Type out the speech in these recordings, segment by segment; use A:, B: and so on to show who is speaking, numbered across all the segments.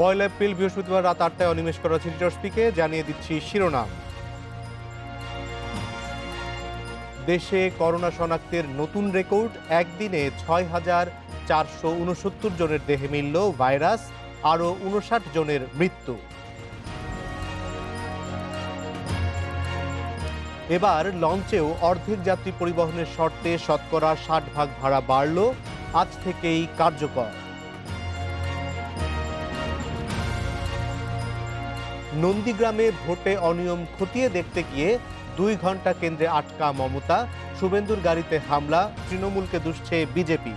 A: পয়লা April বৃহস্পতিবার রাত ৮টায় অনিমেষ করা সিটি স্পিকে জানিয়ে দিচ্ছি শিরোনাম। দেশে করোনা শনাক্তের নতুন রেকর্ড, একদিনে ৬,৪৬৯ জনের দেহে মিলল ভাইরাস, আরও ৫৯ জনের মৃত্যু। এবার লঞ্চেও অর্ধেক যাত্রী পরিবহনের শর্তে শতকরা ৬০ ভাড়া বাড়ল, আজ থেকেই কার্যকর। নন্দীগ্রামে ভোটে অনিয়ম খতিয়ে দেখতে গিয়ে ২ ঘন্টা কেন্দ্রে আটকা মমতা, শুভেন্দুর গাড়িতে হামলা, তৃণমূলকে দুষছে বিজেপি।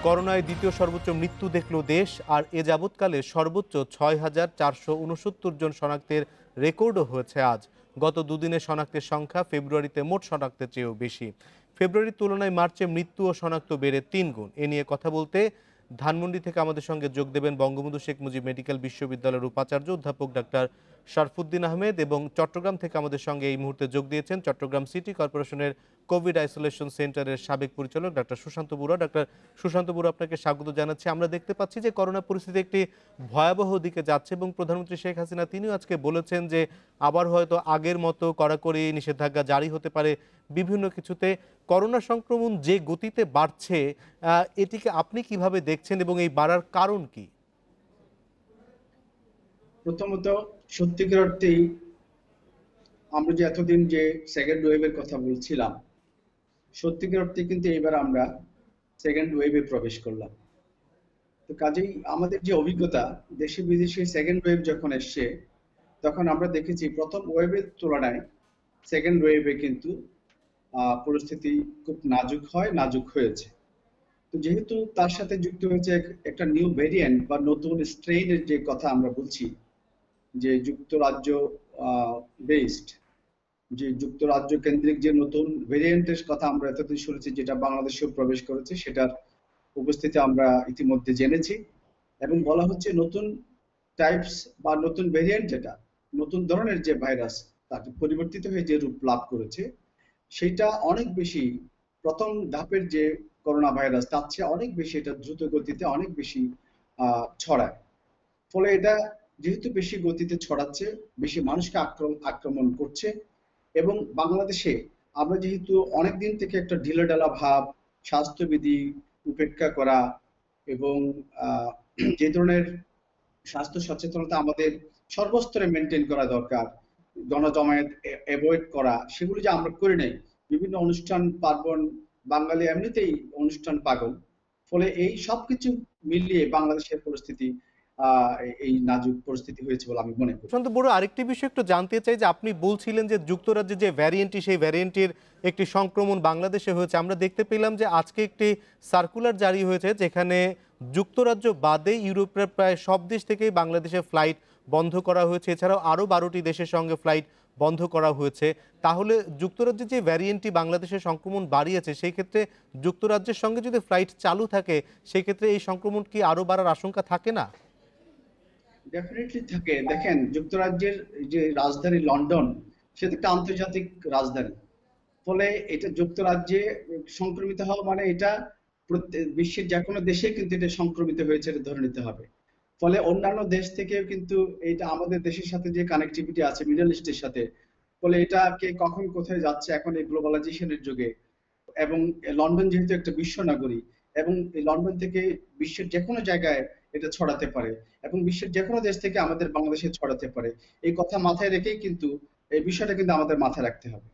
A: করোনায় দ্বিতীয় সর্বোচ্চ মৃত্যু দেখল দেশ, আর এ যাবৎকালে সর্বোচ্চ ৬,৪৬৯ জন শনাক্তের রেকর্ডও হয়েছে আজ। গত দুদিনে শনাক্তের সংখ্যা ফেব্রুয়ারিতে মোট শনাক্তের চেয়েও বেশি। ফেব্রুয়ারির তুলনায় মার্চে মৃত্যু ও শনাক্ত বেড়ে ৩ গুণ। এ নিয়ে কথা বলতে ধানমন্ডি থেকে আমাদের সঙ্গে যোগ দেবেন বঙ্গবন্ধু শেখ মুজিব মেডিকেল বিশ্ববিদ্যালয়ের উপাচার্য অধ্যাপক ডাক্তার শরফুদ্দিন আহমেদ, এবং চট্টগ্রাম থেকে আমাদের সঙ্গে এই মুহূর্তে যোগ দিয়েছেন চট্টগ্রাম সিটি কর্পোরেশনের কোভিড আইসোলেশন সেন্টারের সাবেক পরিচালক ডাক্তার সুশান্ত বড়ুয়া। ডাক্তার সুশান্ত বড়ুয়া, আপনাকে স্বাগত জানাচ্ছি। আমরা দেখতে পাচ্ছি যে করোনা পরিস্থিতি একটি ভয়াবহ দিকে যাচ্ছে এবং প্রধানমন্ত্রী শেখ হাসিনা তিনিও আজকে বলেছেন যে আবার হয়তো আগের মতো কড়াকড়ি নিষেধাজ্ঞা জারি হতে পারে বিভিন্ন কিছুতে। করোনা সংক্রমণ যে গতিতে বাড়ছে, এটিকে আপনি কিভাবে দেখছেন এবং এই বাড়ার কারণ কি?
B: প্রথমত, সত্যিকার অর্থেই আমরা যে এতদিন যে সেকেন্ড ওয়েভের কথা বলছিলাম, সত্যিকার অর্থে কিন্তু এবার আমরা সেকেন্ড ওয়েভে প্রবেশ করলাম। তো কাজেই আমাদের যে অভিজ্ঞতা, দেশে বিদেশে সেকেন্ড ওয়েভ যখন এসছে, তখন আমরা দেখেছি প্রথম ওয়েভের তুলনায় সেকেন্ড ওয়েভে কিন্তু পরিস্থিতি খুব নাজুক হয়েছে। তো যেহেতু তার সাথে যুক্ত হয়েছে একটা নিউ ভেরিয়েন্ট বা নতুন স্ট্রেইনের যে কথা আমরা বলছি, যে যুক্তরাজ্য বেসড, যে যুক্তরাজ্য কেন্দ্রিক যে নতুন ভেরিয়েন্টের কথা আমরা এতদিন শুনেছি, যেটা বাংলাদেশেও প্রবেশ করেছে, সেটার উপস্থিতি আমরা ইতিমধ্যে জেনেছি। এবং বলা হচ্ছে নতুন টাইপস বা নতুন ভেরিয়েন্ট, যেটা নতুন ধরনের যে ভাইরাস, তার পরিবর্তিত হয়ে যে রূপ লাভ করেছে, সেটা অনেক বেশি প্রথম ধাপের যে করোনা ভাইরাস তার চেয়ে অনেক বেশি, এটা দ্রুত গতিতে অনেক বেশি ছড়ায়। ফলে এটা যেহেতু বেশি গতিতে ছড়াচ্ছে, বেশি মানুষকে আক্রমণ করছে, এবং বাংলাদেশে আমরা যেহেতু অনেকদিন থেকে একটা ঢিলেঢালা ভাব, স্বাস্থ্যবিধি উপেক্ষা করা এবং যে ধরনের স্বাস্থ্য সচেতনতা আমাদের সর্বস্তরে মেনটেন করা দরকার, জনজমায়েত অ্যাভয়েড করা, সেগুলো যে আমরা করে নেই। বিভিন্ন অনুষ্ঠান পার্বণ, বাঙালি এমনিতেই অনুষ্ঠান পাগল, ফলে এই সবকিছু মিলিয়ে বাংলাদেশের পরিস্থিতি এই নাজুক পরিস্থিতি হয়েছে বলে আমি মনে করি।
A: সুশান্ত বড়ুয়া, আরেকটি বিষয় একটু জানতে চাই যে আপনি বলছিলেন যে যুক্তরাজ্যে যে ভ্যারিয়েন্টটি, সেই ভ্যারিয়েন্টের একটি সংক্রমণ বাংলাদেশে হয়েছে। আমরা দেখতে পেলাম যে আজকে একটি সার্কুলার জারি হয়েছে যেখানে যুক্তরাজ্য বাদে ইউরোপের প্রায় সব দেশ থেকেই বাংলাদেশের ফ্লাইট বন্ধ করা হয়েছে। এছাড়াও আরও ১২টি দেশের সঙ্গে ফ্লাইট বন্ধ করা হয়েছে। তাহলে যুক্তরাজ্যে যে ভ্যারিয়েন্টটি বাংলাদেশের সংক্রমণ বাড়িয়েছে, সেই ক্ষেত্রে যুক্তরাজ্যের সঙ্গে যদি ফ্লাইট চালু থাকে, সেই ক্ষেত্রে এই সংক্রমণ কি আরও বাড়ার আশঙ্কা থাকে না?
B: ডেফিনেটলি থাকে। দেখেন, যুক্তরাজ্যের যে রাজধানী লন্ডন, সেটা একটা আন্তর্জাতিক রাজধানী। ফলে এটা যুক্তরাজ্যে সংক্রমিত হওয়া মানে এটা বিশ্বের যে কোনো দেশে কিন্তু এটা সংক্রমিত হয়েছে এটা ধরে নিতে হবে। ফলে অন্যান্য দেশ থেকেও কিন্তু এটা আমাদের দেশের সাথে যে কানেক্টিভিটি আছে মিডল ইস্টের সাথে, ফলে এটা কে কখন কোথায় যাচ্ছে এখন এই গ্লোবালাইজেশনের যুগে। এবং লন্ডন যেহেতু একটা বিশ্ব নগরী, এবং এই লন্ডন থেকে বিশ্বের যে কোনো জায়গায় এটা ছড়াতে পারে, এবং বিশ্বের যে কোনো দেশ থেকে আমাদের বাংলাদেশে ছড়াতে পারে। এই কথা মাথায় রেখেই কিন্তু এই বিষয়টা কিন্তু আমাদের মাথায় রাখতে হবে।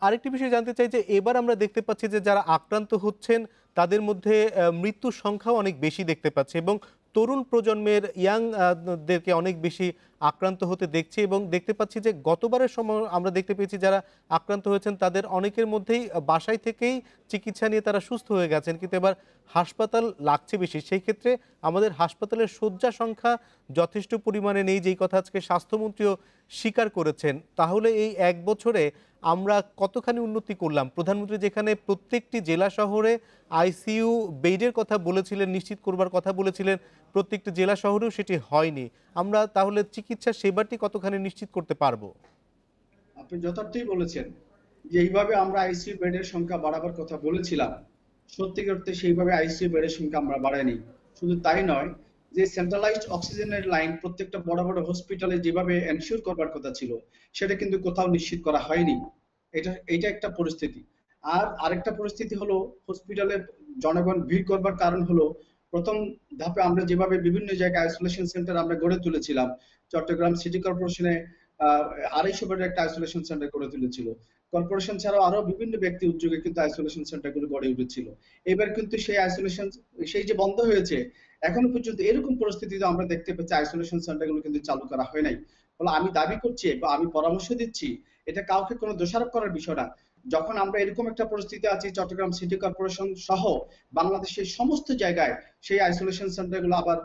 A: আরেকটি বিষয় জানতে চাই যে এবার আমরা দেখতে পাচ্ছি যে যারা আক্রান্ত হচ্ছেন তাদের মধ্যে মৃত্যুর সংখ্যাও অনেক বেশি দেখতে পাচ্ছি, এবং তরুণ প্রজন্মের দেরকে অনেক বেশি আক্রান্ত হতে দেখছি। এবং দেখতে পাচ্ছি যে গতবারের সময় আমরা দেখতে পেয়েছি যারা আক্রান্ত হয়েছেন তাদের অনেকের মধ্যেই বাসায় থেকেই চিকিৎসা নিয়ে তারা সুস্থ হয়ে গেছেন, কিন্তু এবার হাসপাতাল লাগছে বেশি। সেই ক্ষেত্রে আমাদের হাসপাতালের শয্যা সংখ্যা যথেষ্ট পরিমাণে নেই, যেই কথা আজকে স্বাস্থ্যমন্ত্রীও স্বীকার করেছেন। তাহলে এই এক বছরে আমরা কতখানি উন্নতি করলাম? প্রধানমন্ত্রী যেখানে প্রত্যেকটি জেলা শহরে আইসিইউ বেডের কথা বলেছিলেন, নিশ্চিত করবার কথা বলেছিলেন, প্রত্যেকটি জেলা শহরেও সেটি হয়নি। আমরা তাহলে চিকিৎসা সেবাটি কতখানি নিশ্চিত করতে পারবো?
B: আপনি যথার্থই বলেছেন। যে এইভাবে আমরা আইসিইউ বেডের সংখ্যা বাড়াবার কথা বলেছিলাম, সত্যিকার অর্থে সেইভাবে আইসিইউ বেডের সংখ্যা আমরা বাড়াইনি। শুধু তাই নয়, যে সেন্ট্রালাইজড অক্সিজেনের লাইন প্রত্যেকটা বড় বড় হসপিটালে যেভাবে এনশিওর করবার কথা ছিল, সেটা কিন্তু কোথাও নিশ্চিত করা হয়নি। এটা একটা পরিস্থিতি। আর আরেকটা পরিস্থিতি হলো, হসপিটালে জনগণ ভিড় করবার কারণ হলো, প্রথম ধাপে আমরা যেভাবে বিভিন্ন জায়গায় আইসোলেশন সেন্টার আমরা গড়ে তুলেছিলাম, চট্টগ্রাম সিটি কর্পোরেশনে 250 বেডের একটা আইসোলেশন সেন্টার গড়ে তুলেছিল। কর্পোরেশন ছাড়াও আরো বিভিন্ন ব্যক্তি উদ্যোগে কিন্তু আইসোলেশন সেন্টার গুলো গড়ে উঠেছিল। এবার কিন্তু সেই যে বন্ধ হয়েছে, এখনো পর্যন্ত এরকম পরিস্থিতিতে আমরা দেখতে পাচ্ছি আইসোলেশন সেন্টার গুলো কিন্তু চালু করা হয় নাই। ফলে আমি দাবি করছি বা আমি পরামর্শ দিচ্ছি, এটা কাউকে কোনো দোষারোপ করার বিষয় না। যখন আমরা এরকম একটা পরিস্থিতি আছি, চট্টগ্রাম সিটি কর্পোরেশন সহ বাংলাদেশের সমস্ত জায়গায় সেই আইসোলেশন সেন্টার গুলো আবার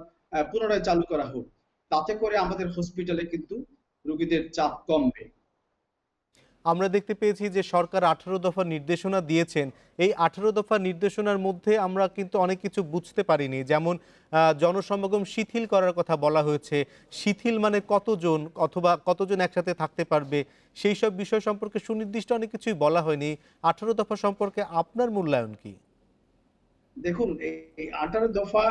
B: পুনরায় চালু করা হোক, তাতে করে আমাদের হসপিটালে কিন্তু রোগীদের চাপ কমবে।
A: আমরা দেখতে পেয়েছি যে সরকার 18 দফা নির্দেশনা দিয়েছেন। এই 18 দফা নির্দেশনার মধ্যে আমরা কিন্তু অনেক কিছু বুঝতে পারিনি। যেমন জনসমাগম শিথিল করার কথা বলা হয়েছে। শিথিল মানে কতজন অথবা কতজন একসাথে থাকতে পারবে, সেই সব বিষয় সম্পর্কে সুনির্দিষ্ট অনেক কিছুই বলা হয়নি। 18 দফা সম্পর্কে আপনার মূল্যায়ন কি?
B: দেখুন, এই 18 দফা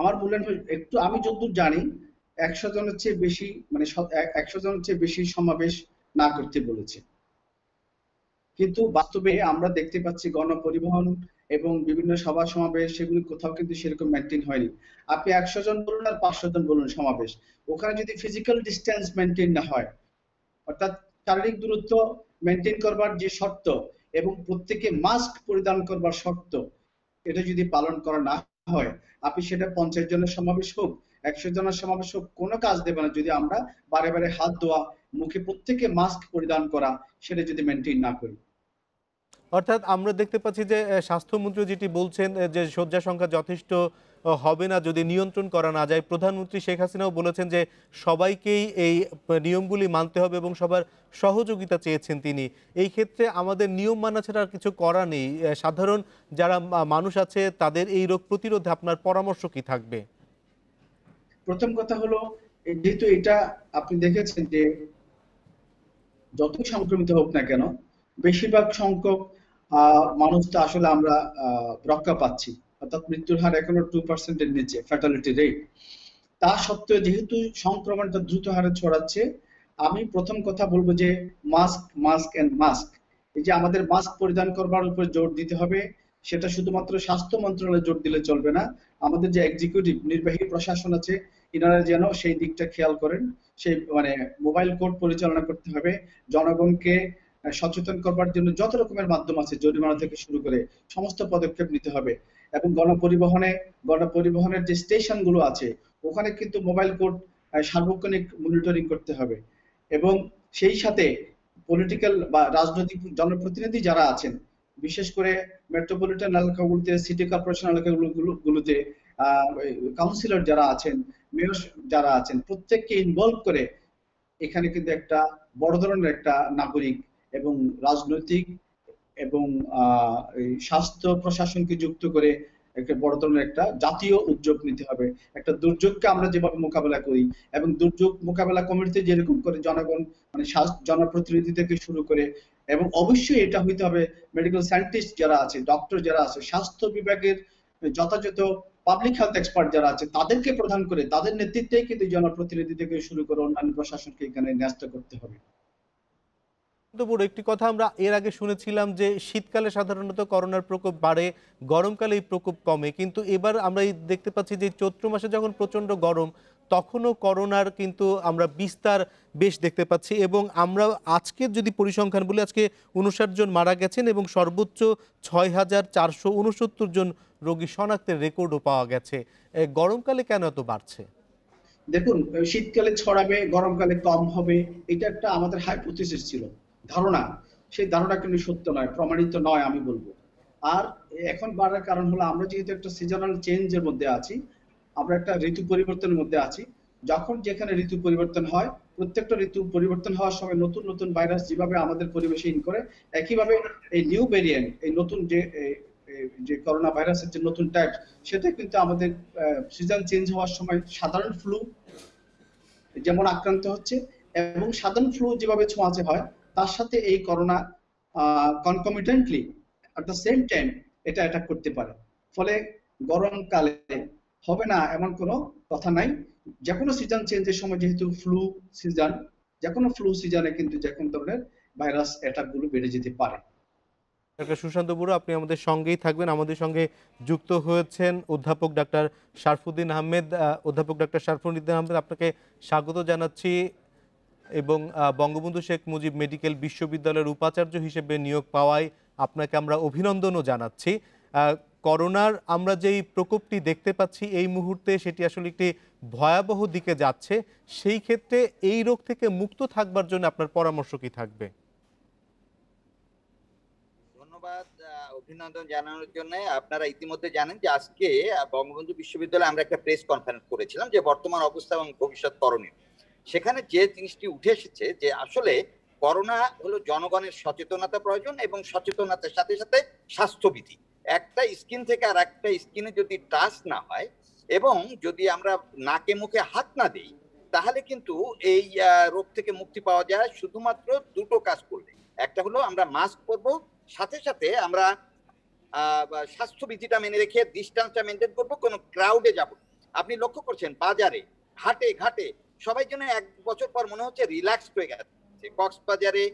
B: আমার মূল্যায়ন একটু, আমি যতদূর জানি 100 জনের চেয়ে বেশি, মানে 100 জনের চেয়ে বেশি সমাবেশ না করতে বলেছে। কিন্তু বাস্তবে আমরা দেখতে পাচ্ছি গণপরিবহন এবং বিভিন্ন সভা সমাবেশ, সেগুলি কোথাও কিন্তু সেরকম মেনটেন হয়নি। আপনি 100 জন বলুন আর 500 জন বলুন সমাবেশ, ওখানে যদি ফিজিক্যাল ডিস্টেন্স মেনটেন না হয়, অর্থাৎ শারীরিক দূরত্ব মেনটেন করবার যে শর্ত এবং প্রত্যেকে মাস্ক পরিধান করবার শর্ত, এটা যদি পালন করা না হয়, আপনি সেটা 50 জনের সমাবেশ হোক, 100 জনের সমাবেশ হোক, কোনো কাজ দেবে না যদি আমরা বারে বারে হাত ধোয়া, মুখে প্রত্যেকে মাস্ক পরিধান করা, সেটা যদি মেনটেন না করি।
A: অর্থাৎ আমরা দেখতে পাচ্ছি যে স্বাস্থ্যমন্ত্রী যেটি বলছেন যে শয্যা সংখ্যা যথেষ্ট হবে না যদি নিয়ন্ত্রণ করা না যায়। প্রধানমন্ত্রী শেখ হাসিনাও বলেছেন যে সবাইকেই এই নিয়মগুলি মানতে হবে এবং সবার সহযোগিতা চেয়েছেন তিনি। এই ক্ষেত্রে আমাদের নিয়ম মানা ছাড়া আর কিছু করা নেই। সাধারণ যারা মানুষ আছে তাদের এই রোগ প্রতিরোধে আপনার পরামর্শ কি থাকবে?
B: প্রথম কথা হলো, যেহেতু এটা আপনি দেখেছেন যে যতই সংক্রমিত হোক না কেন, বেশিরভাগ সংখ্যক মানুষ তো আসলে আমরা রক্ষা পাচ্ছি, অর্থাৎ মৃত্যুর হার এখনো 2% এর নিচে, ফ্যাটালিটি রেট। তা সত্ত্বেও যেহেতু সংক্রমণটা দ্রুত হারে ছড়াচ্ছে, আমি প্রথম কথা বলবো যে মাস্ক, মাস্ক এন্ড মাস্ক। এই যে আমাদের মাস্ক পরিধান করবার উপর জোর দিতে হবে, সেটা শুধুমাত্র স্বাস্থ্য মন্ত্রণালয় জোর দিলে চলবে না, আমাদের যে এক্সিকিউটিভ নির্বাহী প্রশাসন আছে, এনারা যেন সেই দিকটা খেয়াল করেন। সেই মানে মোবাইল কোর্ট পরিচালনা করতে হবে, জনগণকে সচেতন করবার জন্য যত রকমের মাধ্যম আছে, জরিমানা থেকে শুরু করে সমস্ত পদক্ষেপ নিতে হবে। এবং গণপরিবহনের যে স্টেশন গুলো আছে, ওখানে কিন্তু মোবাইল কোর্ট সার্বক্ষণিক মনিটরিং করতে হবে। এবং সেই সাথে পলিটিক্যাল বা রাজনৈতিক জনপ্রতিনিধি যারা আছেন, বিশেষ করে মেট্রোপলিটন এলাকাগুলোতে, সিটি কর্পোরেশন এলাকাগুলোতে কাউন্সিলর যারা আছেন, মেয়র যারা আছেন, প্রত্যেককে ইনভলভ করে এখানে কিন্তু একটা বড় ধরনের একটা নাগরিক এবং রাজনৈতিক এবং স্বাস্থ্য প্রশাসনকে যুক্ত করে একটা বড় ধরনের একটা জাতীয় উদ্যোগ নিতে হবে। একটা দুর্যোগকে আমরা যেভাবে মোকাবেলা করি, এবং দুর্যোগ মোকাবেলা কমিটিতে যেরকম করে জনগণ, মানে জনপ্রতিনিধি থেকে শুরু করে, এবং অবশ্যই এটা হইতে হবে মেডিকেল সায়েন্টিস্ট যারা আছে, ডক্টর যারা আছে, স্বাস্থ্য বিভাগের যথাযথ পাবলিক হেলথ এক্সপার্ট যারা আছে, তাদেরকে প্রধান করে তাদের নেতৃত্বেই কিন্তু জনপ্রতিনিধি থেকে শুরু করে অন্যান্য প্রশাসনকে এখানে ন্যস্ত করতে হবে।
A: বড় একটি কথা আমরা এর আগে শুনেছিলাম যে শীতকালে সাধারণত করোনার প্রকোপ বাড়ে, গরমকালে এই প্রকোপ কমে, কিন্তু এবার আমরা দেখতে পাচ্ছি যে চৈত্র মাসে যখন প্রচণ্ড গরম, তখনও করোনার কিন্তু আমরা বিস্তার বেশ দেখতে পাচ্ছি। এবং আমরা আজকের যদি পরিসংখ্যান বলি, আজকে 59 জন মারা গেছেন এবং সর্বোচ্চ 6,469 জন রোগী শনাক্তের রেকর্ডও পাওয়া গেছে। গরমকালে কেন এত বাড়ছে?
B: দেখুন, শীতকালে ছড়াবে, গরমকালে কম হবে, এটা একটা আমাদের হাইপোথিসিস ছিল, ধারণা। সেই ধারণা কিন্তু সত্য নয়, প্রমাণিত নয় আমি বলবো। আর এখন বাড়ার কারণ হলো, আমরা যেহেতু একটা সিজনাল চেঞ্জের মধ্যে আছি, আমরা একটা ঋতু পরিবর্তনের মধ্যে আছি। যখন যেখানে ঋতু পরিবর্তন হয়, প্রত্যেকটা ঋতু পরিবর্তন হওয়ার সময় নতুন নতুন ভাইরাস যেভাবে আমাদের পরিবেশে ইন করে, একইভাবে এই নিউ ভেরিয়েন্ট, এই নতুন যে করোনা ভাইরাসের যে নতুন টাইপ, সেটা কিন্তু আমাদের সিজন চেঞ্জ হওয়ার সময় সাধারণ ফ্লু যেমন আক্রান্ত হচ্ছে, এবং সাধারণ ফ্লু যেভাবে ছোঁয়াচে হয়, তার সাথে এই corona concomitantly at the same time এটা অ্যাটাক করতে পারে। ফলে গরমকালে হবে না এমন কোনো কথা নাই। যে কোনো সিজন চেঞ্জের সময় যেহেতু ফ্লু সিজন, যে কোনো ফ্লু সিজনে কিন্তু যে কোনো ধরনের ভাইরাস অ্যাটাক গুলো বেড়ে যেতে পারে।
A: ডাক্তার সুশান্ত বড়ুয়া, আপনি আমাদের সঙ্গেই থাকবেন। আমাদের সঙ্গে যুক্ত হয়েছেন অধ্যাপক ডাক্তার শারফুদ্দিন আহমেদ। অধ্যাপক ডাক্তার শারফুদ্দিন আহমেদ, আপনাকে স্বাগত জানাচ্ছি এবং বঙ্গবন্ধু শেখ মুজিব মেডিকেল বিশ্ববিদ্যালয়ের উপাচার্য হিসেবে নিয়োগ পাওয়ায় আপনাকে আমরা অভিনন্দনও জানাচ্ছি। করোনার আমরা যেই প্রকোপটি দেখতে পাচ্ছি এই মুহূর্তে, সেটি আসলে একটি ভয়াবহ দিকে যাচ্ছে। সেই ক্ষেত্রে এই রোগ থেকে মুক্ত থাকবার জন্য আপনার পরামর্শ কি থাকবে?
C: ধন্যবাদ অভিনন্দন জানানোর জন্য। আপনারা ইতিমধ্যে জানেন যে আজকে বঙ্গবন্ধু বিশ্ববিদ্যালয়ে আমরা একটা প্রেস কনফারেন্স করেছিলাম যে বর্তমান অবস্থা এবং ভবিষ্যৎ করণীয়। সেখানে যে জিনিসটি উঠে এসেছে যে আসলে করোনা হলো জনগণের সচেতনতা প্রয়োজন এবং সচেতনতার সাথে সাথে স্বাস্থ্যবিধি। একটা স্কিন থেকে আর একটা স্কিনে যদি টাচ না হয় এবং যদি আমরা নাকে মুখে হাত না দিই, তাহলে কিন্তু এই রোগ থেকে মুক্তি পাওয়া যায় শুধুমাত্র দুটো কাজ করলে। একটা হলো আমরা মাস্ক পরবো, সাথে সাথে আমরা স্বাস্থ্যবিধিটা মেনে রেখে ডিস্টেন্সটা মেনটেন করবো, কোনো ক্রাউডে যাব। আপনি লক্ষ্য করছেন বাজারে হাটে ঘাটে সবাই যেন এক বছর পর মনে হচ্ছে রিল্যাক্স হয়ে গেছে। কক্সবাজারে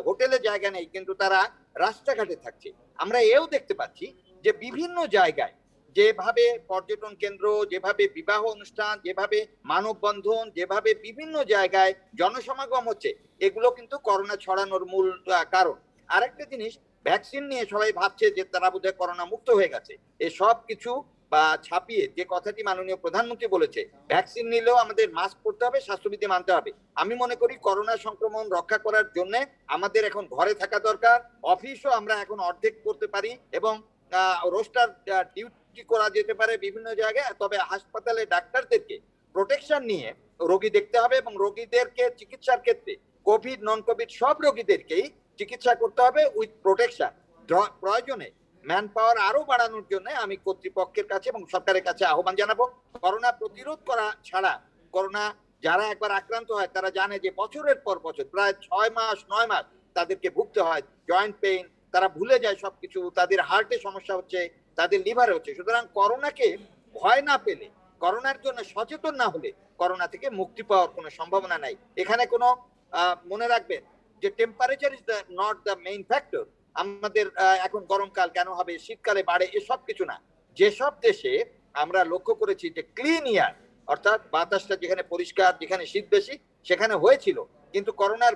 C: হোটেলে জায়গা নেই কিন্তু তারা রাস্তাঘাটে থাকছে। আমরা এও দেখতে পাচ্ছি যে বিভিন্ন জায়গায় যেভাবে পর্যটন কেন্দ্র, যেভাবে বিবাহ অনুষ্ঠান, যেভাবে মানববন্ধন, যেভাবে বিভিন্ন জায়গায় জনসমাগম হচ্ছে, এগুলো কিন্তু করোনা ছড়ানোর মূল কারণ। আরেকটা জিনিস, ভ্যাকসিন নিয়ে সবাই ভাবছে যে তারা বোধহয় করোনা মুক্ত হয়ে গেছে। এই সব কিছু বা ছাপিয়ে যে কথাটি মাননীয় প্রধানমন্ত্রী বলেছে, ভ্যাকসিন নিলেও আমাদের মাস্ক পরতে হবে, স্বাস্থ্যবিধি মানতে হবে। আমি মনে করি করোনা সংক্রমণ রক্ষা করার জন্য আমাদের এখন ঘরে থাকা দরকার। অফিসও আমরা এখন অর্ধেক করতে পারি এবং রোস্টার ডিউটি করা যেতে পারে বিভিন্ন জায়গায়। তবে হাসপাতালে ডাক্তারদেরকে প্রোটেকশন নিয়ে রোগী দেখতে হবে এবং রোগীদেরকে চিকিৎসার ক্ষেত্রে কোভিড নন কোভিড সব রোগীদেরকেই চিকিৎসা করতে হবে উইথ প্রোটেকশন। প্রয়োজনে ম্যান পাওয়ার আরো বাড়ানোর জন্য আমি কর্তৃপক্ষের কাছে এবং সরকারের কাছে আহ্বান জানাবো। করোনা প্রতিরোধ করা ছাড়া, করোনা যারা একবার আক্রান্ত হয় তারা জানে যে বছরের পর বছর প্রায় 6 মাস 9 মাস তাদেরকে ভুগতে হয় জয়েন্ট পেইন, তারা ভুলে যায় সবকিছু, তাদের হার্টে সমস্যা হচ্ছে, তাদের লিভারে হচ্ছে। সুতরাং করোনাকে ভয় না পেলে, করোনার জন্য সচেতন না হলে করোনা থেকে মুক্তি পাওয়ার কোনো সম্ভাবনা নাই। এখানে কোনো মনে রাখবেন যে temperature is not the main factor. আমাদের এখন গরমকাল কেন হবে, শীতকালে বাড়ে, এসব কিছু না। যেসব দেশে আমরা লক্ষ্য করেছি যে ক্লিন ইয়ার, অর্থাৎ বাতাসটা যেখানে পরিষ্কার, যেখানে শীত বেশি, সেখানে হয়েছিল। কিন্তু করোনার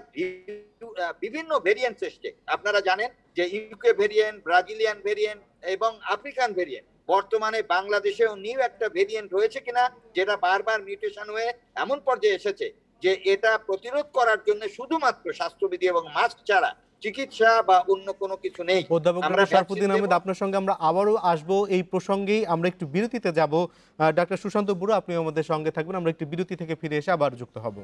C: বিভিন্ন ভেরিয়েন্ট এসছে। আপনারা জানেন যে ইউকে ভেরিয়েন্ট, ব্রাজিলিয়ান ভেরিয়েন্ট এবং আফ্রিকান ভেরিয়েন্ট। বর্তমানে বাংলাদেশেও নিউ একটা ভেরিয়েন্ট হয়েছে কিনা, যেটা বারবার মিউটেশন হয়ে এমন পর্যায়ে এসেছে যে এটা প্রতিরোধ করার জন্য শুধুমাত্র স্বাস্থ্যবিধি এবং মাস্ক ছাড়া চিকিৎসা বা অন্য কোনো কিছু নেই।
A: অধ্যাপক ডক্টর শারফুদ্দিন আহমেদ, আপনার সঙ্গে আমরা আবারও আসবো এই প্রসঙ্গেই। আমরা একটু বিরতিতে যাব। ডাক্তার সুশান্ত বড়ুয়া, আপনি আমাদের সঙ্গে থাকবেন। আমরা একটু বিরতি থেকে ফিরে এসে আবার যুক্ত হব।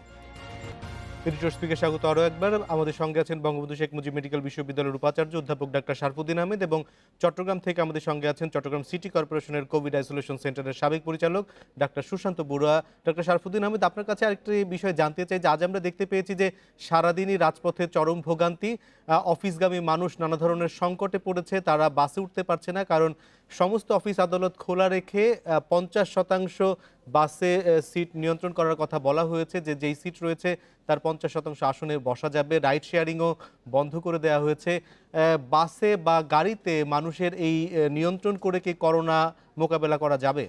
A: স্পিকে স্বাগত আরও একবার। আমাদের সঙ্গে আছেন বঙ্গবন্ধু শেখ মুজিব মেডিকেল বিশ্ববিদ্যালয়ের উপাচার্য অধ্যাপক ডাক্তার শারফুদ্দিন আহমেদ এবং চট্টগ্রাম থেকে আমাদের সঙ্গে আছেন চট্টগ্রাম সিটি কর্পোরেশনের কোভিড আইসোলেশন সেন্টারের সাবেক পরিচালক ডাক্তার সুশান্ত বড়ুয়া। ডাক্তার শারফুদ্দিন আহমেদ, আপনার কাছে আরেকটি বিষয় জানতে চাই যে আজ আমরা দেখতে পেয়েছি যে সারাদিনই রাজপথে চরম ভোগান্তি, অফিসগামী মানুষ নানা ধরনের সংকটে পড়েছে, তারা বাসে উঠতে পারছে না কারণ সমস্ত অফিস আদালত খোলা রেখে 50% বাসে সিট নিয়ন্ত্রণ করার কথা বলা হয়েছে, যে যেই সিট রয়েছে তার 50% আসনে বসা যাবে। রাইড শেয়ারিংও বন্ধ করে দেওয়া হয়েছে। বাসে বা গাড়িতে মানুষের এই নিয়ন্ত্রণ করে কি করোনা মোকাবেলা করা যাবে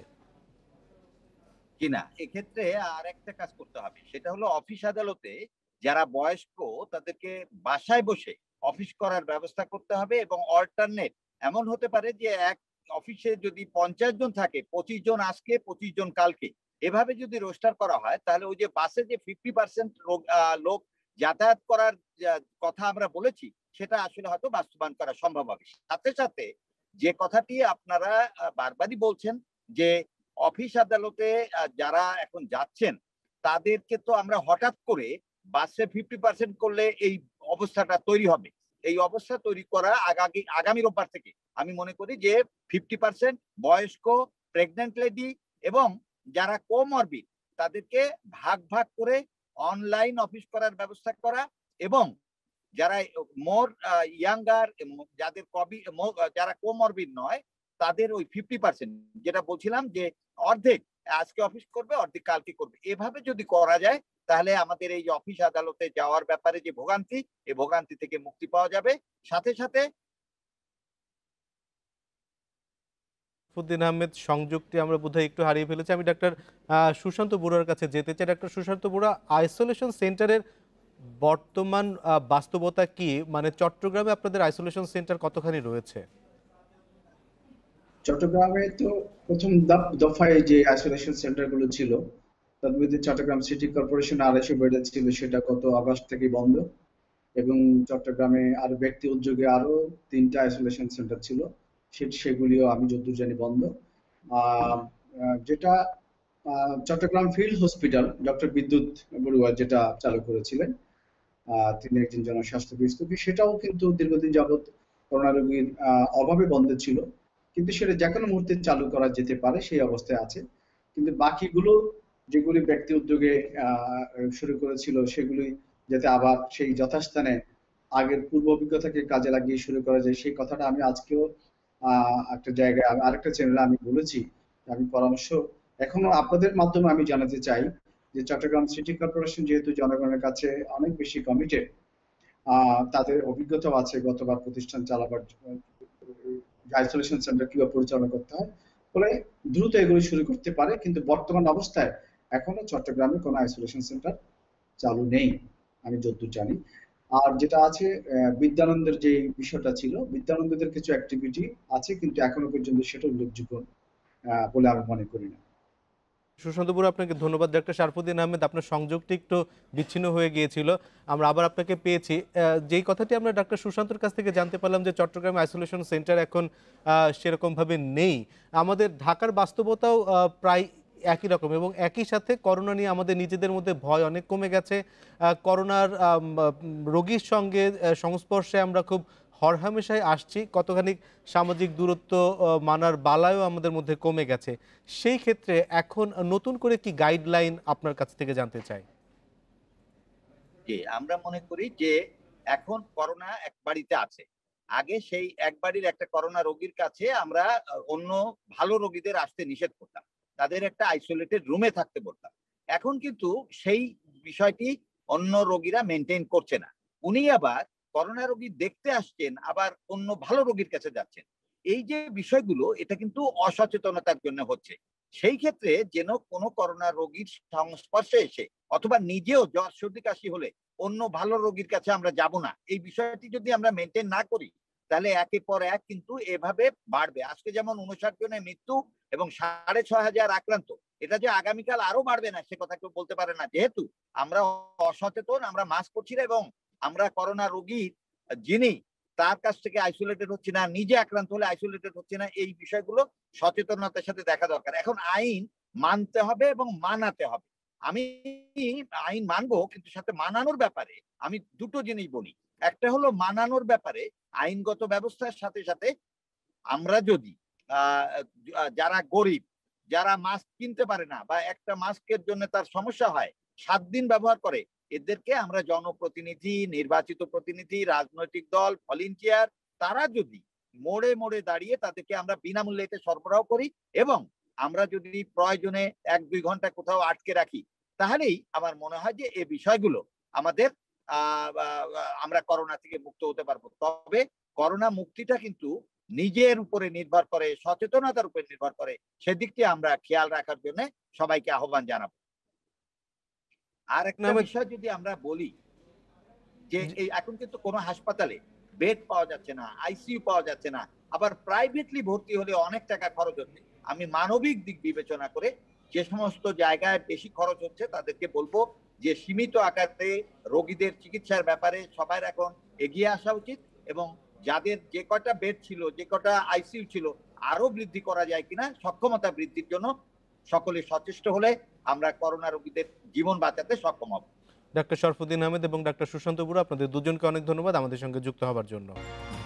C: কিনা, এক্ষেত্রে আর একটা কাজ করতে হবে। সেটা হলো অফিস আদালতে যারা বয়স্ক তাদেরকে বাসায় বসে অফিস করার ব্যবস্থা করতে হবে এবং অল্টারনেট এমন হতে পারে যে এক অফিসে যদি 50 জন থাকে, 25 জন আজকে 25 জন কালকে, এভাবে যদি রোস্টার করা হয় তাহলে ওই যে বাসে যে 50% লোক যাতায়াত করার কথা আমরা বলেছি সেটা আসলে হয়তো বাস্তবায়ন করা সম্ভব হবে। সাথে সাথে যে কথাটি আপনারা বারবারই বলছেন যে অফিস আদালতে যারা এখন যাচ্ছেন তাদেরকে তো আমরা হঠাৎ করে বাসে 50% করলে এই অবস্থাটা তৈরি হবে। এই অবস্থা তৈরি করা আগামী রোববার থেকে আমি মনে করি যে 50% বয়স্ক, প্রেগন্যান্ট লেডি এবং যারা কোমরবিড তাদেরকে ভাগ ভাগ করে অনলাইন অফিস করার ব্যবস্থা করা এবং যারা মোর ইয়াঙ্গার, যাদের যারা কোমরবিড নয়, তাদের ওই 50%, যেটা বলছিলাম যে অর্ধেক আজকে অফিস করবে, অর্ধেক কালকে করবে, এভাবে যদি করা যায় তাহলে আমাদের এই অফিস আদালতে যাওয়ার ব্যাপারে যে ভোগান্তি, এই ভোগান্তি থেকে মুক্তি পাওয়া যাবে। সাথে সাথে
A: সাইফুদ্দিন আহমেদ সংযোগটি আমরা বোধহয় একটু হারিয়ে ফেলেছি। আমি ডাক্তার সুশান্ত বড়ুয়ার কাছে যেতে চাই। ডাক্তার সুশান্ত বড়ুয়া, আইসোলেশন সেন্টারের বর্তমান বাস্তবতা কি? মানে চট্টগ্রামে আপনাদের আইসোলেশন সেন্টার কতখানি রয়েছে?
B: চট্টগ্রামে তো প্রথম দফায় যে আইসোলেশন সেন্টার গুলো ছিল, তার মধ্যে চট্টগ্রাম সিটি কর্পোরেশন 250 বেডের ছিল, সেটা গত আগস্ট থেকে বন্ধ। এবং চট্টগ্রামে আর ব্যক্তি উদ্যোগে আরো 3টা আইসোলেশন সেন্টার ছিল, সেগুলিও আমি যতদূর জানি বন্ধ। যেটা চট্টগ্রাম ফিল্ড হসপিটাল ডক্টর বিদ্যুৎ বড়ুয়া যেটা চালু করেছিলেন, তিনি একজন জনস্বাস্থ্য বিশেষজ্ঞ, সেটাও কিন্তু দীর্ঘদিন যাবত করোনা রোগীর অভাবে বন্ধ ছিল, কিন্তু সেটা যে কোনো মুহূর্তে চালু করা যেতে পারে সেই অবস্থায় আছে। কিন্তু বাকিগুলো যেগুলি ব্যক্তি উদ্যোগে শুরু করেছিল, সেগুলি যাতে আবার সেই যথাস্থানে আগের পূর্ব অভিজ্ঞতাকে কাজে লাগিয়ে শুরু করা যায়, সেই কথাটা আমি আজকেও একটা জায়গায় আরেকটা চ্যানেলে আমি বলেছি। আমি পরামর্শ এখনো আপনাদের মাধ্যমে আমি জানাতে চাই যে চট্টগ্রাম সিটি কর্পোরেশন যেহেতু জনগণের কাছে অনেক বেশি কমিটেড, তাদের অভিজ্ঞতাও আছে গতবার প্রতিষ্ঠান চালাবার আইসোলেশন সেন্টার কিভাবে পরিচালনা করতে হয়, ফলে দ্রুত এগুলো শুরু করতে পারে। কিন্তু বর্তমান অবস্থায় এখনো চট্টগ্রামে কোনো আইসোলেশন সেন্টার চালু নেই আমি যতদূর জানি। আর যেটা আছে বিদ্যানন্দের যে বিষয়টা ছিল, বিদ্যানন্দদের কিছু অ্যাক্টিভিটি আছে, কিন্তু এখনো পর্যন্ত সেটা উল্লেখযোগ্য বলে আমি মনে করি না।
A: সুশান্ত বড়ুয়া, আপনাকে ধন্যবাদ। ডাক্তার সারফুদ্দিন আহমেদ, আপনার সংযোগটি একটু বিচ্ছিন্ন হয়ে গিয়েছিল, আমরা আবার আপনাকে পেয়েছি। যেই কথাটি আমরা ডাক্তার সুশান্তর কাছ থেকে জানতে পারলাম যে চট্টগ্রাম আইসোলেশন সেন্টার এখন সেরকমভাবে নেই। আমাদের ঢাকার বাস্তবতাও প্রায় একই রকম, এবং একই সাথে করোনা নিয়ে আমাদের নিজেদের মধ্যে ভয় অনেক কমে গেছে। করোনার রোগীর সঙ্গে সংস্পর্শে আমরা খুব হরহামেশাই আসছি, কতখানি সামাজিক দূরত্ব মানার বালায়ও আমাদের মধ্যে কমে গেছে। সেই ক্ষেত্রে এখন নতুন করে কি গাইডলাইন আপনার কাছ থেকে জানতে চাই?
C: যে আমরা মনে করি যে এখন করোনা এক বাড়িতে আছে, আগে সেই এক বাড়ির একটা করোনা রোগীর কাছে আমরা অন্য ভালো রোগীদের আসতে নিষেধ করতাম, তাদের একটা আইসোলেটেড রুমে থাকতে বলতাম। এখন কিন্তু সেই বিষয়টি অন্য রোগীরা মেনটেন করছে না, উনি আবার করোনা রোগী দেখতে আসছেন, আবার অন্য ভালো রোগীর কাছে যাচ্ছেন। এই যে বিষয়গুলো, এটা কিন্তু অসচেতনতার জন্য হচ্ছে। সেই ক্ষেত্রে যেন কোনো করোনা রোগীর সংস্পর্শে এসে অথবা নিজেও জ্বর সর্দি কাশি হলে অন্য ভালো রোগীর কাছে আমরা যাব না, এই বিষয়টি যদি আমরা মেনটেন না করি, তাহলে একের পর এক কিন্তু এভাবে বাড়বে। আজকে যেমন 59 জনের মৃত্যু এবং 6,500 আক্রান্ত, এটা যে আগামীকাল আরো বাড়বে না সে কথা কেউ বলতে পারে না, যেহেতু আমরা অসচেতন, আমরা মাস্ক করছি না, এবং আমরা করোনা রোগীর যিনি তার কাছ থেকে আইসোলেটেড হচ্ছে না, নিজে আক্রান্ত হলে আইসোলেটেড হচ্ছে না, এই বিষয়গুলো সচেতনতার সাথে দেখা দরকার। এখন আইন মানতে হবে এবং মানাতে হবে। আমি আইন মানবো, কিন্তু সাথে মানানোর ব্যাপারে আমি দুটো জিনিস বলি। একটা হলো মানানোর ব্যাপারে আইনগত ব্যবস্থার সাথে সাথে আমরা যদি যারা গরিব, যারা মাস্ক কিনতে পারে না বা একটা মাস্কের জন্য তার সমস্যা হয়, 7 দিন ব্যবহার করে, এদেরকে আমরা জনপ্রতিনিধি, নির্বাচিত প্রতিনিধি, রাজনৈতিক দল, ভলেন্টিয়ার, তারা যদি মোড়ে মোড়ে দাঁড়িয়ে তাদেরকে আমরা বিনামূল্যে এতে সরবরাহ করি, এবং আমরা যদি প্রয়োজনে 1-2 ঘন্টা কোথাও আটকে রাখি, তাহলেই আমার মনে হয় যে এই বিষয়গুলো আমাদের আমরা করোনা থেকে মুক্ত হতে পারবো। তবে করোনা মুক্তিটা কিন্তু নিজের উপরে নির্ভর করে, সচেতনতার উপরে নির্ভর করে, সেদিকটি আমরা খেয়াল রাখার জন্য সবাইকে আহ্বান জানাবো। আর একটা বিষয় যদি আমরা বলি যে এই এখন কিন্তু কোনো হাসপাতালে বেড পাওয়া যাচ্ছে না, আইসিইউ পাওয়া যাচ্ছে না, আবার প্রাইভেটলি ভর্তি হলে অনেক টাকা খরচ হচ্ছে। আমি মানবিক দিক বিবেচনা করে যে সমস্ত জায়গায় বেশি খরচ হচ্ছে তাদেরকে বলবো যে সীমিত আকারে রোগীদের চিকিৎসার ব্যাপারে সবার এখন এগিয়ে আসা উচিত, এবং যাদের যে কটা বেড ছিল, যে কটা আইসিইউ ছিল, আরো বৃদ্ধি করা যায় কিনা সক্ষমতা বৃদ্ধির জন্য সকলে সচেষ্ট হলে আমরা করোনা রোগীদের জীবন বাঁচাতে সক্ষম হব।
A: ডাক্তার শরফুদ্দিন আহমেদ এবং ডাক্তার সুশান্ত বড়ুয়া, আপনাদের দুজনকে অনেক ধন্যবাদ আমাদের সঙ্গে যুক্ত হবার জন্য।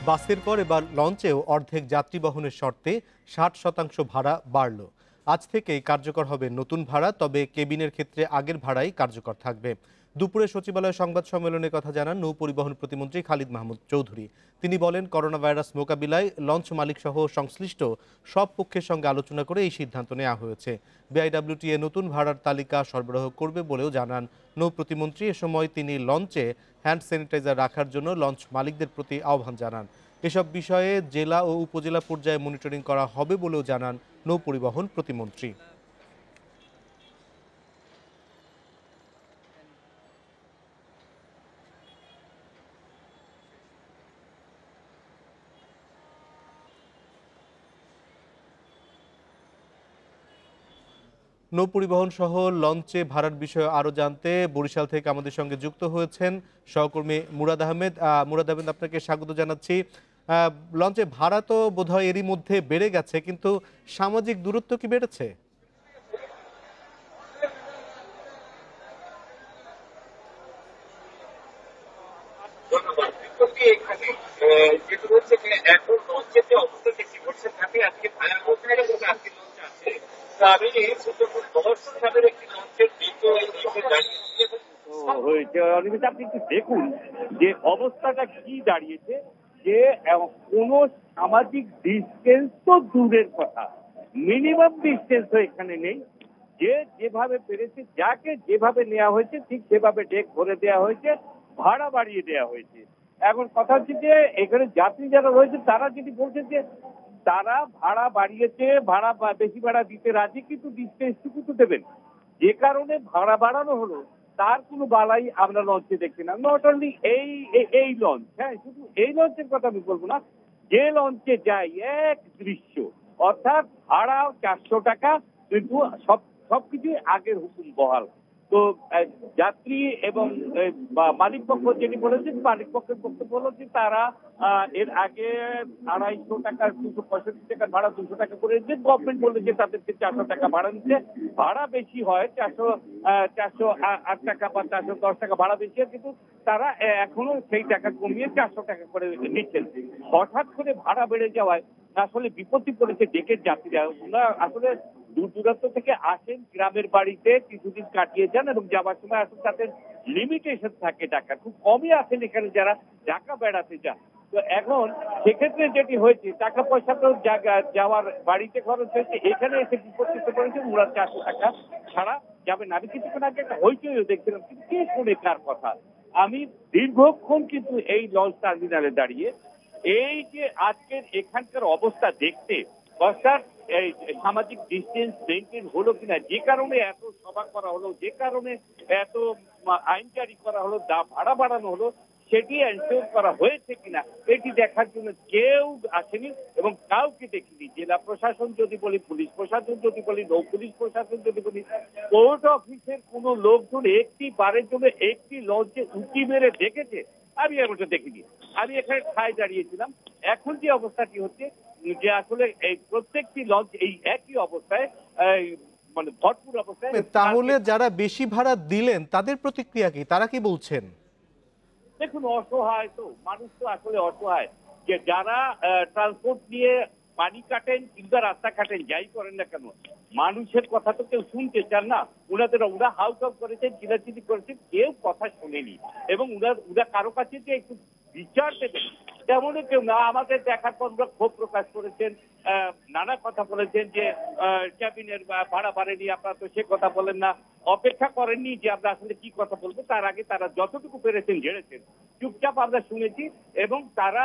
A: বাসের পর এবার লঞ্চেও অর্ধেক যাত্রী বহনের শর্তে 60% ভাড়া বাড়ল। আজ থেকেই কার্যকর হবে নতুন ভাড়া, তবে কেবিনের ক্ষেত্রে আগের ভাড়াই কার্যকর থাকবে। দুপুরে সচিবালয়ে সংবাদ সম্মেলনে কথা জানান নৌ পরিবহন প্রতিমন্ত্রী খালিদ মাহমুদ চৌধুরী। তিনি বলেন, করোনা ভাইরাস মোকাবিলায় লঞ্চ মালিক সহ সংশ্লিষ্ট সব পক্ষের সঙ্গে আলোচনা করে এই সিদ্ধান্ত নেওয়া হয়েছে। বিআইডব্লিউটিএ নতুন ভাড়ার তালিকা সরবরাহ করবে বলেও জানান নৌ প্রতিমন্ত্রী। এ সময় তিনি লঞ্চে হ্যান্ড স্যানিটাইজার রাখার জন্য লঞ্চ মালিকদের প্রতি আহ্বান জানান। এসব বিষয়ে জেলা ও উপজেলা পর্যায়ে মনিটরিং করা হবে বলেও জানান নৌ পরিবহন প্রতিমন্ত্রী। নৌ পরিবহন সহ লঞ্চে ভাড়ার বিষয়ে আরও জানতে বরিশাল থেকে আমাদের সঙ্গে যুক্ত হয়েছেন সহকর্মী মুরাদ আহমেদ। মুরাদ আহমেদ, আপনাকে স্বাগত জানাচ্ছি। লঞ্চে ভাড়া তো বোধহয় এরই মধ্যে বেড়ে গেছে, কিন্তু সামাজিক দূরত্ব কি বেড়েছে?
D: এখানে যেটা হচ্ছে যে এখন লঞ্চের যে অবস্থা দেখতে করছেন তাতে আজকে ভাড়া কোথায় আজকে লঞ্চ আছে। আমি সুন্দরবন দর্শন নামের একটি লঞ্চের হয়েছে। অনিমিত, আপনি একটু দেখুন যে অবস্থাটা কি দাঁড়িয়েছে, যে কোনো সামাজিক ডিস্টেন্স তো দূরের কথা, মিনিমাম ডিস্টেন্স তো এখানে নেই। যে যেভাবে পেরেছে, যাকে যেভাবে নেওয়া হয়েছে ঠিক সেভাবে ডেক ভরে দেওয়া হয়েছে, ভাড়া বাড়িয়ে দেওয়া হয়েছে। এখন কথা হচ্ছে যে এখানে যাত্রী যারা রয়েছে তারা যদি বলছে যে তারা ভাড়া বাড়িয়েছে, ভাড়া বেশি ভাড়া দিতে রাজি, কিন্তু ডিস্টেন্সটুকু তো দেবেন। যে কারণে ভাড়া বাড়ানো হলো তার কোনো বালাই আমরা লঞ্চে দেখছি না। নট অনলি এই লঞ্চ, হ্যাঁ, শুধু এই লঞ্চের কথা আমি বলবো না, যে লঞ্চে যাই এক দৃশ্য, অর্থাৎ ভাড়া 400 টাকা, কিন্তু সবকিছুই আগের হুকুম বহাল। তো যাত্রী এবং মালিক পক্ষ যেটি বলেছেন, মালিক পক্ষের বক্তব্য হলো যে তারা এর আগে 250 টাকা 265 টাকার ভাড়া 200 টাকা করে দিচ্ছে। গভর্নমেন্ট বলে যে তাদেরকে 400 টাকা ভাড়া নিচ্ছে, ভাড়া বেশি হয় 408 টাকা বা 410 টাকা ভাড়া বেশি হয়, কিন্তু তারা এখনো সেই টাকা কমিয়ে 400 টাকা করে নিচ্ছেন। হঠাৎ করে ভাড়া বেড়ে যাওয়ায় আসলে বিপত্তি পড়েছে ডেকের যাত্রীরা। ওরা আসলে দূর দূরান্ত থেকে আসেন, গ্রামের বাড়িতে কিছুদিন কাটিয়ে যান এবং যাওয়ার সময় আসলে তাদের লিমিটেশন থাকে, টাকা খুব কমই আসেন এখানে যারা ঢাকা বেড়াতে যান। তো এখন সেক্ষেত্রে যেটি হয়েছে, টাকা পয়সা তো যাওয়ার বাড়িতে খরচ হয়েছে, এখানে এসে বিপত্তিতে পড়েছে, ওরা 400 টাকা ছাড়া যাবে না। আমি কিছুক্ষণ আগে একটা হইচইও দেখছিলাম, কিন্তু কে শুনে কার কথা। আমি দীর্ঘক্ষণ কিন্তু এই লঞ্চ টার্মিনালে দাঁড়িয়ে এই যে আজকের এখানকার অবস্থা দেখতে, অর্থাৎ এই সামাজিক ডিস্টেন্স মেনটেন হলো কিনা, যে কারণে এত সভা করা হলো, যে কারণে এত আইন জারি করা হলো, ভাড়া বাড়ানো হলো, সেটি এনশিওর করা হয়েছে কিনা এটি দেখার জন্য কেউ আসেনি এবং কাউকে দেখিনি। জেলা প্রশাসন যদি বলি, পুলিশ প্রশাসন যদি বলি, নৌ পুলিশ প্রশাসন যদি বলি, কোর্ট অফিসের কোন লোকজন একটি বারের জন্য একটি লঞ্চে উঁকি মেরে দেখেছে আমি এমনটা দেখিনি। আমি এখানে ঠায় দাঁড়িয়েছিলাম। এখন যে অবস্থাটি হচ্ছে যে আসলে এই প্রত্যেকটি লঞ্চ এই একই অবস্থায়, মানে ভরপুর অবস্থায়।
A: তাহলে যারা বেশি ভাড়া দিলেন তাদের প্রতিক্রিয়া কি, তারা কি বলছেন?
D: দেখুন, অসহায় তো মানুষ, তো আসলে অসহায়। যে যারা ট্রান্সপোর্ট নিয়ে পানি কাটেন কিংবা রাস্তা কাটেন, যাই করেন না কেন, মানুষের কথা তো কেউ শুনতে চান না। ওরা হাউকাউ করেছেন, চিলাচিলি করেছেন, কেউ কথা শোনেনি। এবং ওরা কারো কাছে যে একটু বিচার দেবেন তেমনও কেউ না। আমাদের দেখার পর ওরা ক্ষোভ প্রকাশ করেছেন, নানা কথা বলেছেন যে ক্যাবিনের ভাড়া বাড়েনি, আপনারা তো সে কথা বলেন না, অপেক্ষা করেননি যে আমরা আসলে কি কথা বলবো। তার আগে তারা যতটুকু পেরেছেন ঝেড়েছেন, চুপচাপ আমরা শুনেছি। এবং তারা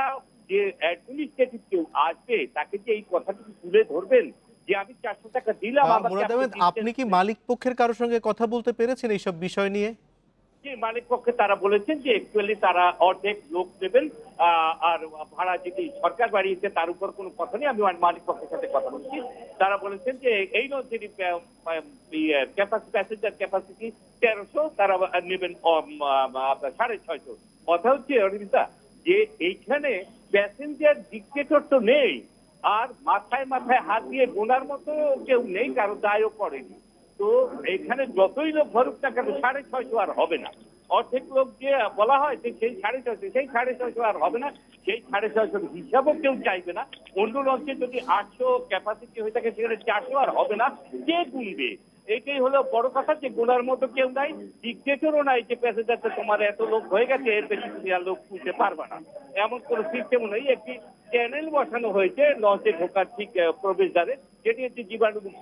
D: যে অ্যাডমিনিস্ট্রেটিভ কেউ আসবে তাকে যে এই কথাটুকু তুলে ধরবেন যে আমি 400 টাকা দিলাম।
A: আপনি কি মালিক পক্ষের কারোর সঙ্গে কথা বলতে পেরেছেন এইসব বিষয় নিয়ে?
D: মালিক পক্ষে তারা বলেছেন যে অ্যাকচুয়ালি তারা অর্ধেক লোক দেবেন, আর ভাড়া যেটি সরকার বাড়িয়েছে তার উপর কোনো কথা নেই। আমি মালিক পক্ষের সাথে কথা বলছি, তারা বলেছেন যে এই লঞ্চের প্যাসেঞ্জার ক্যাপাসিটি 1300, তারা নেবেন 650। কথা হচ্ছে অনিমিতা যে এইখানে প্যাসেঞ্জার ডিক্টেটর তো নেই, আর মাথায় মাথায় হাত দিয়ে গোনার মতো কেউ নেই, কারো দায়ও পড়েনি। তো এখানে যতই লোক ভরুক না কেন 650 আর হবে না। অর্ধেক লোক যে বলা হয় যে সেই 650, সেই 650 আর হবে না। সেই 650 হিসাবও কেউ চাইবে না। অন্য লঞ্চে যদি 800 ক্যাপাসিটি হয়ে থাকে সেখানে 400 আর হবে না। কে গুনবে? এইটাই হলো বড় কথা, যে গোলার মতো কেউ নাই, ডিকটেটরও নাই যে প্যাসেঞ্জারটা তোমার এত লোক হয়ে গেছে এর বেশি তুমি আর লোক তুলতে পারবে না, এমন কোনো সিস্টেমও নেই। একটি চ্যানেল বসানো হয়েছে লঞ্চে ঢোকার ঠিক প্রবেশদ্বারে, যেটি হচ্ছে জীবাণুমুক্ত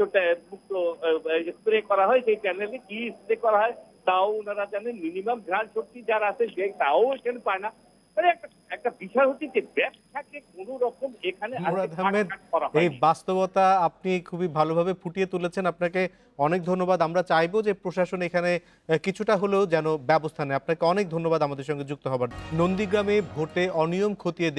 D: স্প্রে করা হয়। সেই চ্যানেলে কি স্প্রে করা হয় তাও ওনারা জানেন, মিনিমাম ঘ্রাণ শক্তি যারা আছে সে তাও এখানে পায় না। মানে একটা বিষয় হচ্ছে যে ব্যবসাকে কোনো রকম এখানে
A: মুরাদ আহমেদ,
D: করা
A: এই
D: হয়।
A: বাস্তবতা আপনি খুবই ভালোভাবে ফুটিয়ে তুলেছেন, আপনাকে অনেক ধন্যবাদ। আমরা চাইবো যে প্রশাসন এখানে কিছুটা হলেও যেন ব্যবস্থা নেয়। আপনাকে অনেক ধন্যবাদ আমাদের সঙ্গে যুক্ত হবার। নন্দীগ্রামে ভোটে অনিয়ম খতিয়ে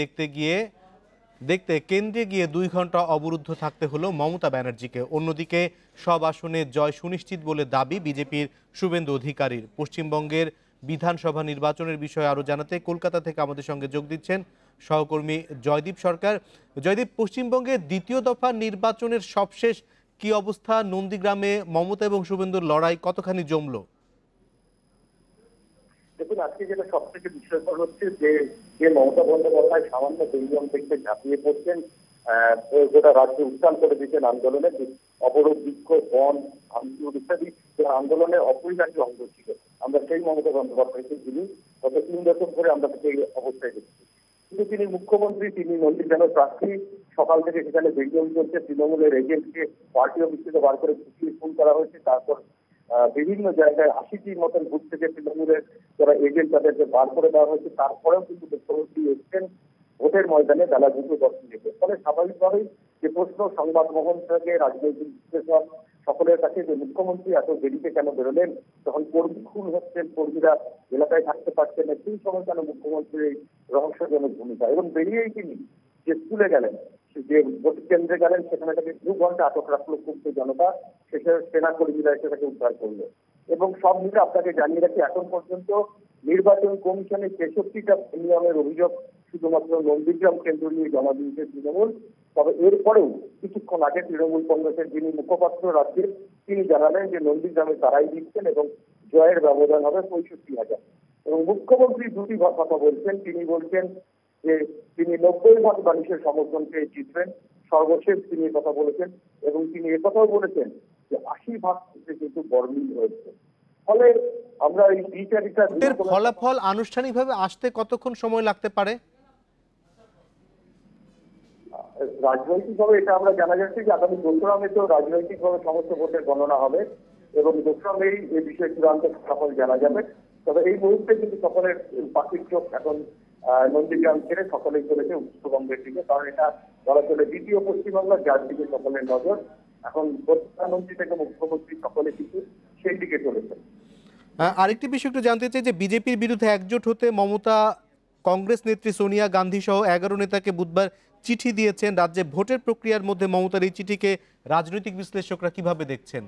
A: দেখতে কেন্দ্রে গিয়ে 2 ঘন্টা অবরুদ্ধ থাকতে হলো মমতা ব্যানার্জিকে। অন্যদিকে সব আসনে জয় সুনিশ্চিত বলে দাবি বিজেপির শুভেন্দু অধিকারীর। পশ্চিমবঙ্গের বিধানসভা নির্বাচনের বিষয়ে আরও জানাতে কলকাতা থেকে আমাদের সঙ্গে যোগ দিচ্ছেন সহকর্মী জয়দীপ সরকার। জয়দীপ, পশ্চিমবঙ্গের দ্বিতীয় দফা নির্বাচনের সবশেষ কি অবস্থা? নন্দীগ্রামে মমতা এবং শুভেন্দুর লড়াই কতখানি জমলো?
E: দেখুন, আজকে যেটা সব থেকে বিস্ময়কর হচ্ছে যে মমতা বন্দ্যোপাধ্যায় সামান্য দুর্গম দেখতে ঝাঁপিয়ে পড়ছেন, গোটা রাজ্যে উত্তাল করে দিচ্ছেন আন্দোলনে। অবরোধ, বিক্ষোভ, বন, ইত্যাদি আন্দোলনের অপরিহার্য অঙ্গ ছিল। আমরা সেই মমতা বন্দ্যোপাধ্যায়কে যিনি গত 3 দশক ধরে আমরা তাকে এই অবস্থায় দেখছি। কিন্তু তিনি মুখ্যমন্ত্রী, তিনি নন্দীগ্রামের প্রার্থী। সকাল থেকে সেখানে বেরিয়ে চলছে, তৃণমূলের এজেন্টকে পার্টি অফিস থেকে বার করে খুঁটিয়ে ফোন করা হয়েছে। তারপর বিভিন্ন জায়গায় 80টির মতন বুথ থেকে তৃণমূলের যারা এজেন্ট তাদেরকে বার করে দেওয়া হয়েছে। তারপরেও কিন্তু মুখ্যমন্ত্রী এসছেন ভোটের ময়দানে বেলা 2:10 থেকে। ফলে স্বাভাবিকভাবেই যে প্রশ্ন সংবাদ মহল থেকে রাজনৈতিক বিশ্লেষক সকলের কাছে যে মুখ্যমন্ত্রী এত দেরিতে কেন বেরোলেন, যখন কর্মী খুন হচ্ছেন, কর্মীরা এলাকায় থাকতে পারছেন না, সেই সময় কেন মুখ্যমন্ত্রীর এই রহস্যজনক ভূমিকা। এবং বেরিয়েই তিনি যে স্কুলে গেলেন, যে ভোট কেন্দ্রে গেলেন, সেখানে তাকে 2 ঘন্টা আটক রাখলো ক্ষুব্ধ জনতা। শেষে সেনা কর্মীরা এসে তাকে উদ্ধার করলো। এবং সব মিলে আপনাকে জানিয়ে রাখি, এখন পর্যন্ত নির্বাচন কমিশনে 63টা নিয়মের অভিযোগ শুধুমাত্র নন্দীগ্রাম কেন্দ্র নিয়ে জমা দিয়েছে তৃণমূল। তবে এরপরেও কিছুক্ষণ আগে তৃণমূল কংগ্রেসের যিনি মুখপাত্র রাজ্যের, তিনি জানালেন যে নন্দীগ্রামে তারাই দিচ্ছেন এবং জয়ের ব্যবধান হবে 65,000। এবং মুখ্যমন্ত্রী দুটি কথা বলছেন। তিনি বলছেন যে তিনি 90% মানুষের সমর্থন পেয়ে জিতবেন। সর্বশেষ তিনি কথা বলেছেন এবং তিনি একথাও বলেছেন যে 80% কিন্তু বর্মিল হয়েছে। ফলে আমরা এই বিচারিতা
A: ফলাফল আনুষ্ঠানিকভাবে আসতে কতক্ষণ সময় লাগতে পারে?
E: রাজনৈতিকভাবে এটা আমরা জানা যাচ্ছে যে আগামী 2রা মে তো রাজনৈতিকভাবে সমস্ত ভোটের গণনা হবে এবং 2রা মে এই বিষয়ে চূড়ান্ত ফলাফল জানা যাবে। তবে এই মুহূর্তে কিন্তু সকলের পাখির চোখ এখন নন্দীগ্রাম ছেড়ে সকলেই চলেছে উত্তরবঙ্গের দিকে, কারণ এটা বলা চলে দ্বিতীয় পশ্চিমবাংলা, যার দিকে সকলের নজর। এখন প্রধানমন্ত্রী থেকে মুখ্যমন্ত্রী সকলে কিন্তু সেই দিকে চলেছে।
A: আরেকটি বিষয় একটু জানতে চাই যে বিজেপির বিরুদ্ধে একজোট হতে মমতা কংগ্রেস নেত্রী সোনিয়া গান্ধী সহ 11 নেতাকে বুধবার চিঠি দিয়েছেন। রাজ্যে ভোটের প্রক্রিয়ার মধ্যে মমতার এই চিঠিকে রাজনৈতিক বিশ্লেষকরা কিভাবে দেখছেন?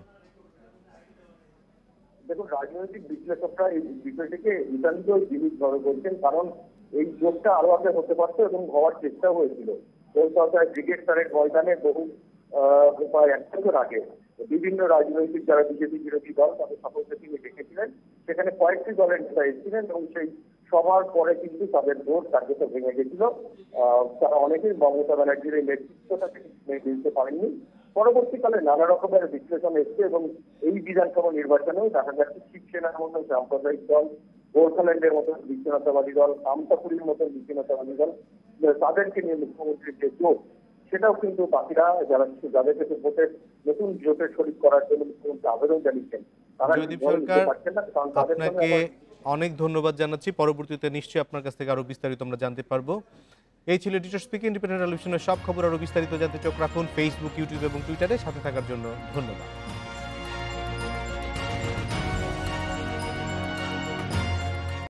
E: দেখুন, রাজনৈতিক বিশ্লেষকরা এই বিষয়টিকে নিতান্ত জিনিসভাবে বলছেন, কারণ এই জোটটা আরো আগে হতে পারতো এবং হওয়ার চেষ্টাও হয়েছিল। কলকাতায় ব্রিগেড প্যারেড ময়দানে বহু প্রায় 1 বছর আগে বিভিন্ন রাজনৈতিক যারা বিজেপি বিরোধী দল তাদের সকলকে তিনি ডেকেছিলেন। সেখানে কয়েকটি দলের নেতা এসেছিলেন এবং সেই সবার পরে কিন্তু তাদের ভোট কার্যত ভেঙে গেছিল। তারা অনেকেই মমতা ব্যানার্জির এই নেতৃত্বটাকে মেনে নিতে পারেননি। পরবর্তীকালে নানা রকমের বিশ্লেষণ এসছে এবং এই বিধানসভা নির্বাচনেও দেখা যাচ্ছে শিবসেনার মতন সাম্প্রদায়িক দল, গোর্খাল্যান্ডের মতন বিচ্ছিন্নতাবাদী দল, আমতাপুরীর মতন বিচ্ছিন্নতাবাদী দল, তাদেরকে নিয়ে মুখ্যমন্ত্রীর যে জোট, সেটাও কিন্তু বাকিরা যাদের কাছে ভোটের নতুন জোটের শরিক করার জন্য মুখ্যমন্ত্রী আবেদন জানিয়েছেন, তারা পারছেন না। কারণ তাদের
A: আপনাকে অনেক ধন্যবাদ জানাচ্ছি। পরবর্তীতে নিশ্চয়ই আপনার কাছ থেকে আরো বিস্তারিত আমরা জানতে পারবো। এই ছিল এডিটর স্পিকিং, ইন্ডিপেন্ডেন্ট টেলিভিশনের সব খবর আরো বিস্তারিত জানতে চোখ রাখুন ফেসবুক, ইউটিউব এবং টুইটারে। সাথে থাকার জন্য ধন্যবাদ।